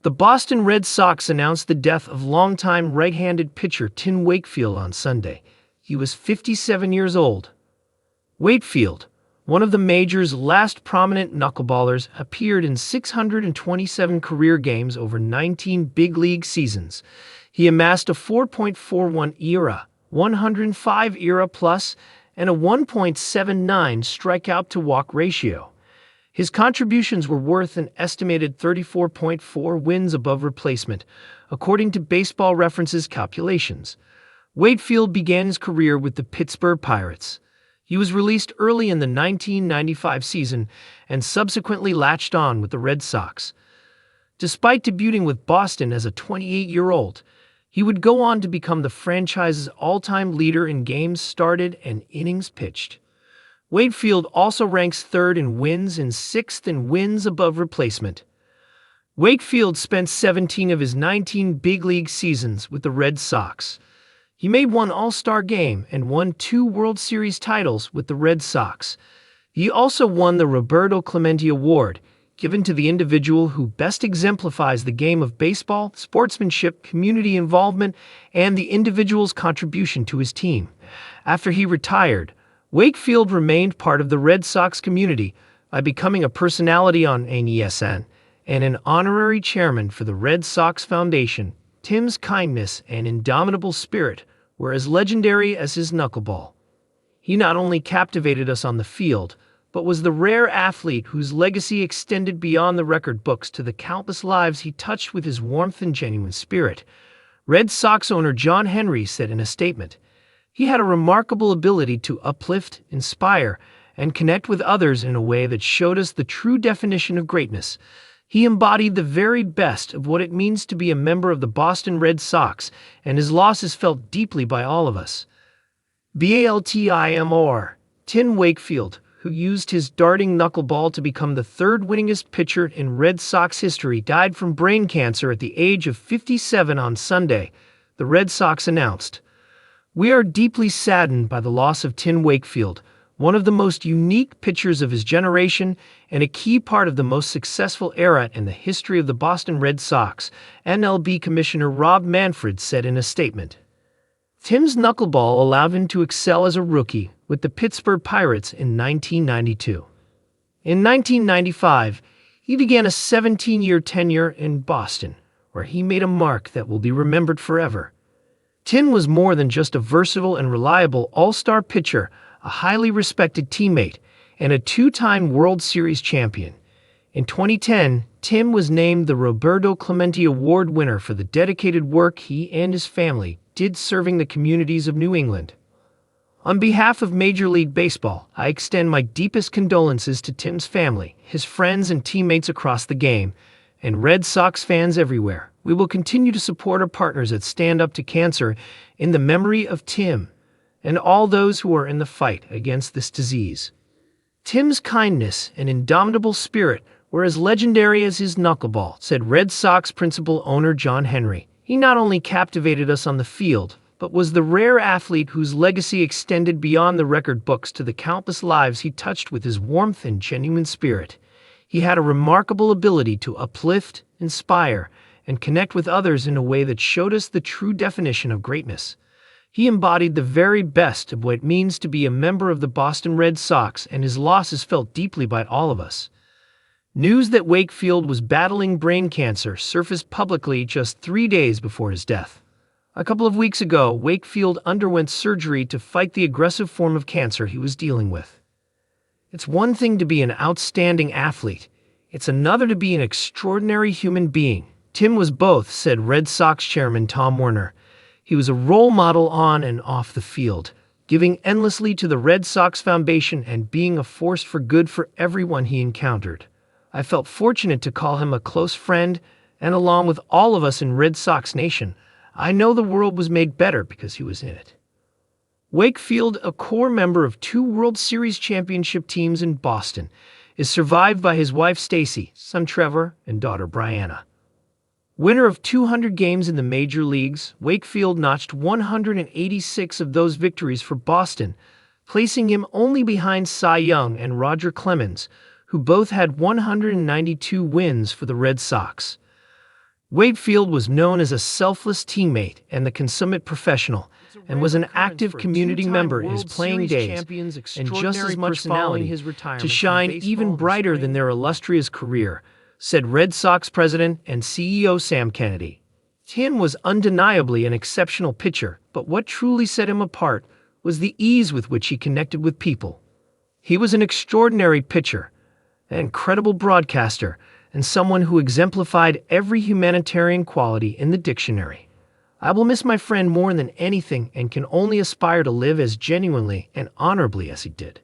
The Boston Red Sox announced the death of longtime right-handed pitcher Tim Wakefield on Sunday. He was 57 years old. Wakefield, one of the major's last prominent knuckleballers, appeared in 627 career games over 19 big league seasons. He amassed a 4.41 ERA, 105 ERA plus, and a 1.79 strikeout-to-walk ratio. His contributions were worth an estimated 34.4 wins above replacement, according to Baseball Reference's calculations. Wakefield began his career with the Pittsburgh Pirates. He was released early in the 1995 season and subsequently latched on with the Red Sox. Despite debuting with Boston as a 28-year-old, he would go on to become the franchise's all-time leader in games started and innings pitched. Wakefield also ranks third in wins and sixth in wins above replacement. Wakefield spent 17 of his 19 big league seasons with the Red Sox. He made one All-Star game and won 2 World Series titles with the Red Sox. He also won the Roberto Clemente Award, given to the individual who best exemplifies the game of baseball, sportsmanship, community involvement, and the individual's contribution to his team. After he retired, Wakefield remained part of the Red Sox community by becoming a personality on ESPN and an honorary chairman for the Red Sox Foundation. Tim's kindness and indomitable spirit were as legendary as his knuckleball. He not only captivated us on the field, but was the rare athlete whose legacy extended beyond the record books to the countless lives he touched with his warmth and genuine spirit. Red Sox owner John Henry said in a statement, "He had a remarkable ability to uplift, inspire, and connect with others in a way that showed us the true definition of greatness. He embodied the very best of what it means to be a member of the Boston Red Sox, and his loss is felt deeply by all of us." Baltimore. Tim Wakefield, who used his darting knuckleball to become the third winningest pitcher in Red Sox history, died from brain cancer at the age of 57 on Sunday, the Red Sox announced. "We are deeply saddened by the loss of Tim Wakefield, one of the most unique pitchers of his generation and a key part of the most successful era in the history of the Boston Red Sox," MLB Commissioner Rob Manfred said in a statement. Tim's knuckleball allowed him to excel as a rookie with the Pittsburgh Pirates in 1992. In 1995, he began a 17-year tenure in Boston, where he made a mark that will be remembered forever. Tim was more than just a versatile and reliable all-star pitcher, a highly respected teammate, and a 2-time World Series champion. In 2010, Tim was named the Roberto Clemente Award winner for the dedicated work he and his family did serving the communities of New England. On behalf of Major League Baseball, I extend my deepest condolences to Tim's family, his friends and teammates across the game, and Red Sox fans everywhere. We will continue to support our partners at Stand Up to Cancer in the memory of Tim and all those who are in the fight against this disease. Tim's kindness and indomitable spirit were as legendary as his knuckleball, said Red Sox principal owner John Henry. He not only captivated us on the field, but was the rare athlete whose legacy extended beyond the record books to the countless lives he touched with his warmth and genuine spirit. He had a remarkable ability to uplift, inspire, and connect with others in a way that showed us the true definition of greatness. He embodied the very best of what it means to be a member of the Boston Red Sox, and his loss is felt deeply by all of us. News that Wakefield was battling brain cancer surfaced publicly just 3 days before his death. A couple of weeks ago, Wakefield underwent surgery to fight the aggressive form of cancer he was dealing with. It's one thing to be an outstanding athlete. It's another to be an extraordinary human being. Tim was both, said Red Sox chairman Tom Werner. He was a role model on and off the field, giving endlessly to the Red Sox Foundation and being a force for good for everyone he encountered. I felt fortunate to call him a close friend, and along with all of us in Red Sox Nation, I know the world was made better because he was in it. Wakefield, a core member of 2 World Series championship teams in Boston, is survived by his wife Stacy, son Trevor, and daughter Brianna. Winner of 200 games in the major leagues, Wakefield notched 186 of those victories for Boston, placing him only behind Cy Young and Roger Clemens, who both had 192 wins for the Red Sox. Wakefield was known as a selfless teammate and the consummate professional, and was an active community member in his playing days, and just as much personality to shine even brighter than their illustrious career, said Red Sox president and CEO Sam Kennedy. Tin was undeniably an exceptional pitcher, but what truly set him apart was the ease with which he connected with people. He was an extraordinary pitcher, an incredible broadcaster, and someone who exemplified every humanitarian quality in the dictionary. I will miss my friend more than anything and can only aspire to live as genuinely and honorably as he did.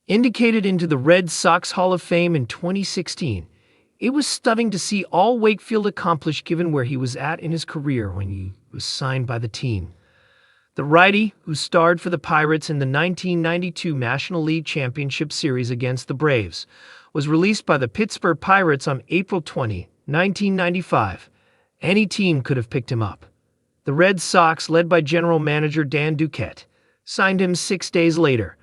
Indicated into the Red Sox Hall of Fame in 2016, it was stunning to see all Wakefield accomplished given where he was at in his career when he was signed by the team. The righty, who starred for the Pirates in the 1992 National League Championship Series against the Braves, was released by the Pittsburgh Pirates on April 20, 1995. Any team could have picked him up. The Red Sox, led by general manager Dan Duquette, signed him 6 days later.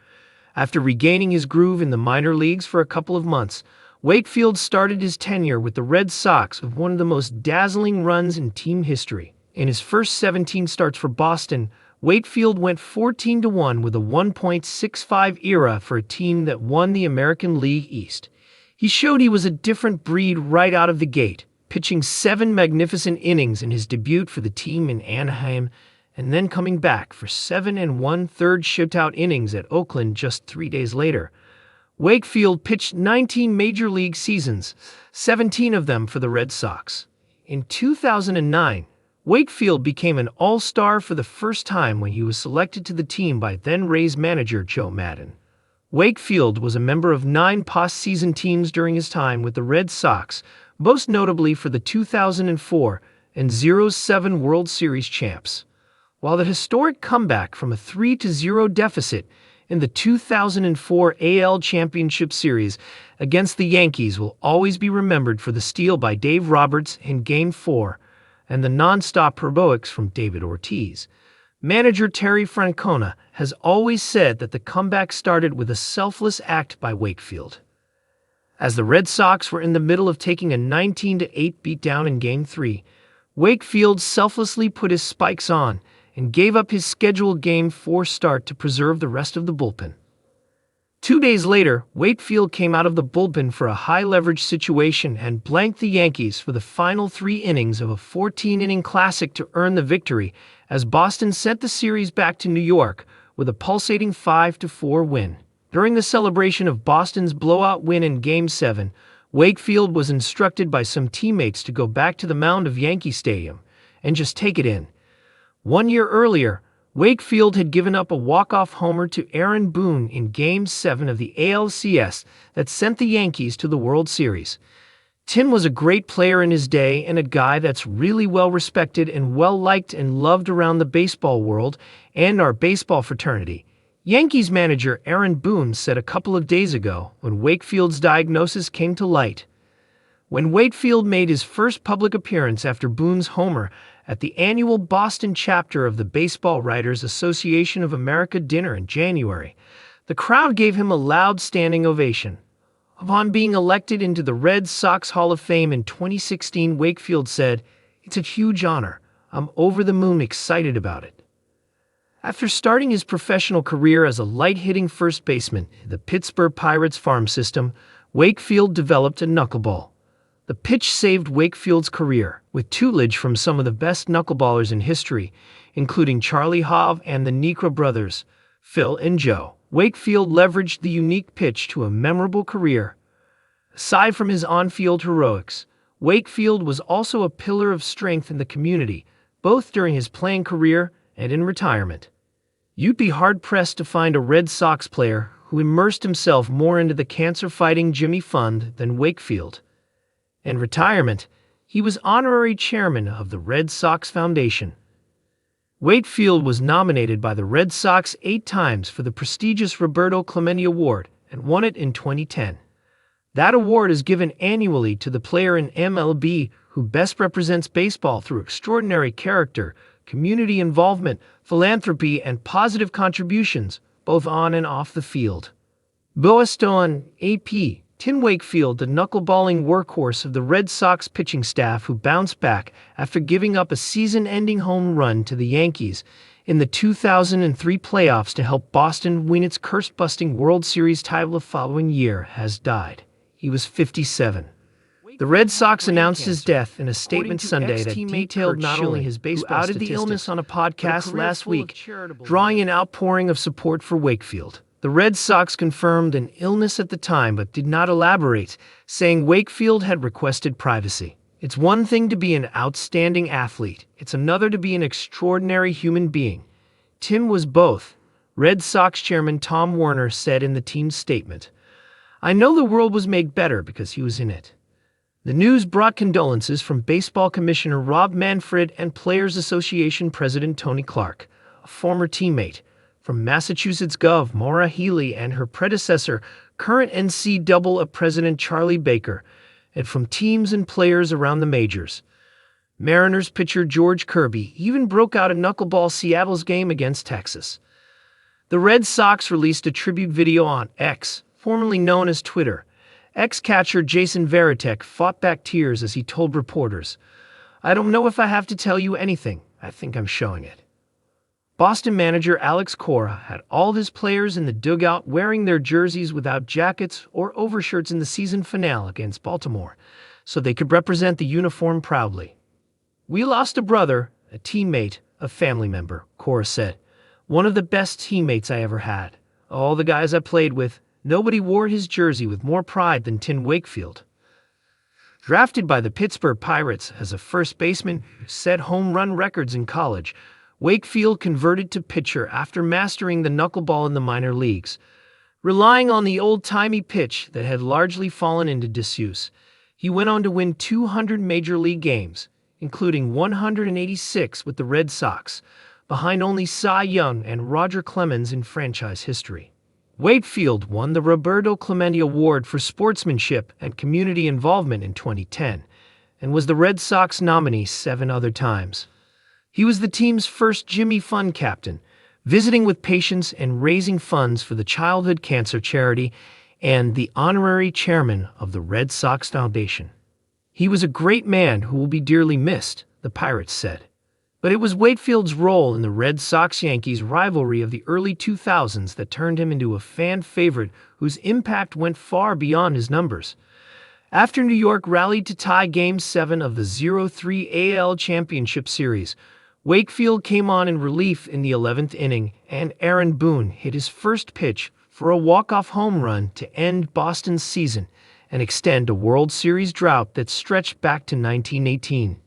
After regaining his groove in the minor leagues for a couple of months, Wakefield started his tenure with the Red Sox with one of the most dazzling runs in team history. In his first 17 starts for Boston, Wakefield went 14-1 with a 1.65 ERA for a team that won the American League East. He showed he was a different breed right out of the gate, pitching 7 magnificent innings in his debut for the team in Anaheim, and then coming back for 7 1/3 shutout innings at Oakland just 3 days later. Wakefield pitched 19 major league seasons, 17 of them for the Red Sox. In 2009, Wakefield became an all-star for the first time when he was selected to the team by then-Rays manager Joe Maddon. Wakefield was a member of 9 postseason teams during his time with the Red Sox, most notably for the 2004 and 07 World Series champs. While the historic comeback from a 3-0 deficit in the 2004 AL Championship Series against the Yankees will always be remembered for the steal by Dave Roberts in Game 4 and the non-stop heroics from David Ortiz, manager Terry Francona has always said that the comeback started with a selfless act by Wakefield. As the Red Sox were in the middle of taking a 19-8 beatdown in Game 3, Wakefield selflessly put his spikes on and gave up his scheduled Game 4 start to preserve the rest of the bullpen. 2 days later, Wakefield came out of the bullpen for a high-leverage situation and blanked the Yankees for the final 3 innings of a 14-inning classic to earn the victory as Boston sent the series back to New York with a pulsating 5-4 win. During the celebration of Boston's blowout win in Game 7, Wakefield was instructed by some teammates to go back to the mound of Yankee Stadium and just take it in. 1 year earlier, Wakefield had given up a walk-off homer to Aaron Boone in Game 7 of the ALCS that sent the Yankees to the World Series. Tin was a great player in his day and a guy that's really well-respected and well-liked and loved around the baseball world and our baseball fraternity. Yankees manager Aaron Boone said a couple of days ago when Wakefield's diagnosis came to light. When Wakefield made his first public appearance after Boone's homer at the annual Boston chapter of the Baseball Writers Association of America dinner in January, the crowd gave him a loud standing ovation. Upon being elected into the Red Sox Hall of Fame in 2016, Wakefield said, "It's a huge honor. I'm over the moon excited about it." After starting his professional career as a light-hitting first baseman in the Pittsburgh Pirates farm system, Wakefield developed a knuckleball. The pitch saved Wakefield's career, with tutelage from some of the best knuckleballers in history, including Charlie Howe and the Niekro brothers, Phil and Joe. Wakefield leveraged the unique pitch to a memorable career. Aside from his on-field heroics, Wakefield was also a pillar of strength in the community, both during his playing career and in retirement. You'd be hard-pressed to find a Red Sox player who immersed himself more into the cancer-fighting Jimmy Fund than Wakefield. In retirement, he was honorary chairman of the Red Sox Foundation. Wakefield was nominated by the Red Sox 8 times for the prestigious Roberto Clemente Award and won it in 2010. That award is given annually to the player in MLB who best represents baseball through extraordinary character, community involvement, philanthropy, and positive contributions, both on and off the field. Boaston, AP, Tim Wakefield, the knuckleballing workhorse of the Red Sox pitching staff who bounced back after giving up a season-ending home run to the Yankees in the 2003 playoffs to help Boston win its curse-busting World Series title the following year, has died. He was 57. The Red Sox announced his death in a statement Sunday that detailed not only his baseball statistics, who outed the illness on a podcast last week, drawing an outpouring of support for Wakefield. The Red Sox confirmed an illness at the time but did not elaborate, saying Wakefield had requested privacy. It's one thing to be an outstanding athlete. It's another to be an extraordinary human being. Tim was both, Red Sox chairman Tom Werner said in the team's statement. I know the world was made better because he was in it. The news brought condolences from Baseball Commissioner Rob Manfred and Players Association President Tony Clark, a former teammate, from Massachusetts Gov. Maura Healey and her predecessor, current NCAA President Charlie Baker, and from teams and players around the majors. Mariners pitcher George Kirby even broke out a knuckleball Seattle's game against Texas. The Red Sox released a tribute video on X, formerly known as Twitter. Ex-catcher Jason Varitek fought back tears as he told reporters, I don't know if I have to tell you anything. I think I'm showing it. Boston manager Alex Cora had all his players in the dugout wearing their jerseys without jackets or overshirts in the season finale against Baltimore, so they could represent the uniform proudly. We lost a brother, a teammate, a family member, Cora said. One of the best teammates I ever had. All the guys I played with, nobody wore his jersey with more pride than Tim Wakefield. Drafted by the Pittsburgh Pirates as a first baseman who set home run records in college, Wakefield converted to pitcher after mastering the knuckleball in the minor leagues. Relying on the old-timey pitch that had largely fallen into disuse, he went on to win 200 major league games, including 186 with the Red Sox, behind only Cy Young and Roger Clemens in franchise history. Wakefield won the Roberto Clemente Award for Sportsmanship and Community Involvement in 2010, and was the Red Sox nominee 7 other times. He was the team's first Jimmy Fund captain, visiting with patients and raising funds for the childhood cancer charity, and the honorary chairman of the Red Sox Foundation. He was a great man who will be dearly missed, the Pirates said. But it was Wakefield's role in the Red Sox-Yankees rivalry of the early 2000s that turned him into a fan favorite whose impact went far beyond his numbers. After New York rallied to tie Game 7 of the 0-3 AL Championship Series, Wakefield came on in relief in the 11th inning, and Aaron Boone hit his first pitch for a walk-off home run to end Boston's season and extend a World Series drought that stretched back to 1918.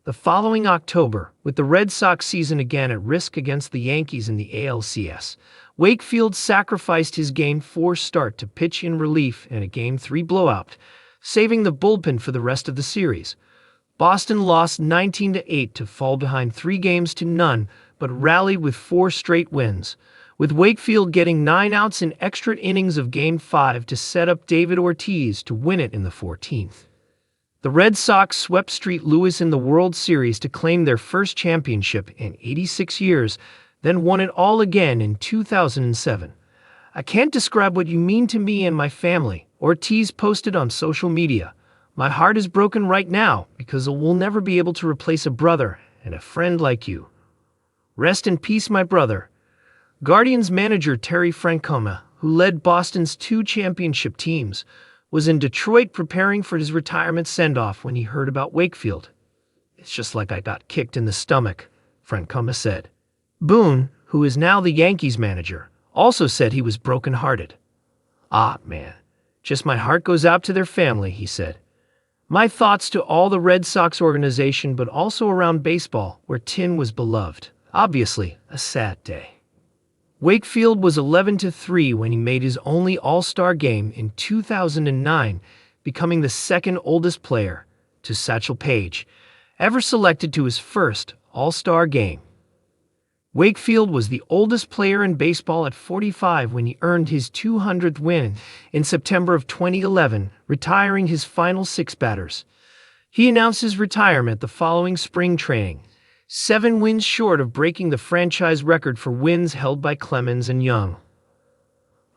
The following October, with the Red Sox season again at risk against the Yankees in the ALCS, Wakefield sacrificed his Game 4 start to pitch in relief in a Game 3 blowout, saving the bullpen for the rest of the series. Boston lost 19-8 to fall behind 3-0, but rallied with 4 straight wins, with Wakefield getting 9 outs in extra innings of Game 5 to set up David Ortiz to win it in the 14th. The Red Sox swept St. Louis in the World Series to claim their first championship in 86 years, then won it all again in 2007. I can't describe what you mean to me and my family, Ortiz posted on social media. My heart is broken right now because we'll never be able to replace a brother and a friend like you. Rest in peace, my brother. Guardians manager Terry Francona, who led Boston's 2 championship teams, was in Detroit preparing for his retirement send-off when he heard about Wakefield. It's just like I got kicked in the stomach, Francona said. Boone, who is now the Yankees manager, also said he was broken-hearted. Ah, man, just my heart goes out to their family, he said. My thoughts to all the Red Sox organization, but also around baseball, where Tim was beloved. Obviously, a sad day. Wakefield was 11-3 when he made his only All-Star game in 2009, becoming the second oldest player, to Satchel Paige, ever selected to his first All-Star game. Wakefield was the oldest player in baseball at 45 when he earned his 200th win in September of 2011, retiring his final 6 batters. He announced his retirement the following spring training, 7 wins short of breaking the franchise record for wins held by Clemens and Young.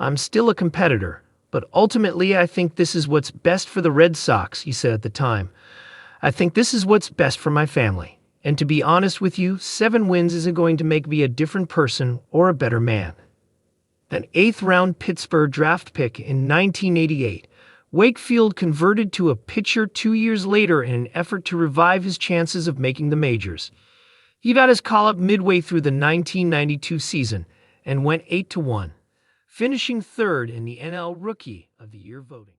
I'm still a competitor, But ultimately, I think this is what's best for the Red Sox, he said at the time. I think this is what's best for my family. And to be honest with you, 7 wins isn't going to make me a different person or a better man. An 8th-round Pittsburgh draft pick in 1988, Wakefield converted to a pitcher 2 years later in an effort to revive his chances of making the majors. He got his call-up midway through the 1992 season and went 8-1, finishing 3rd in the NL Rookie of the Year voting.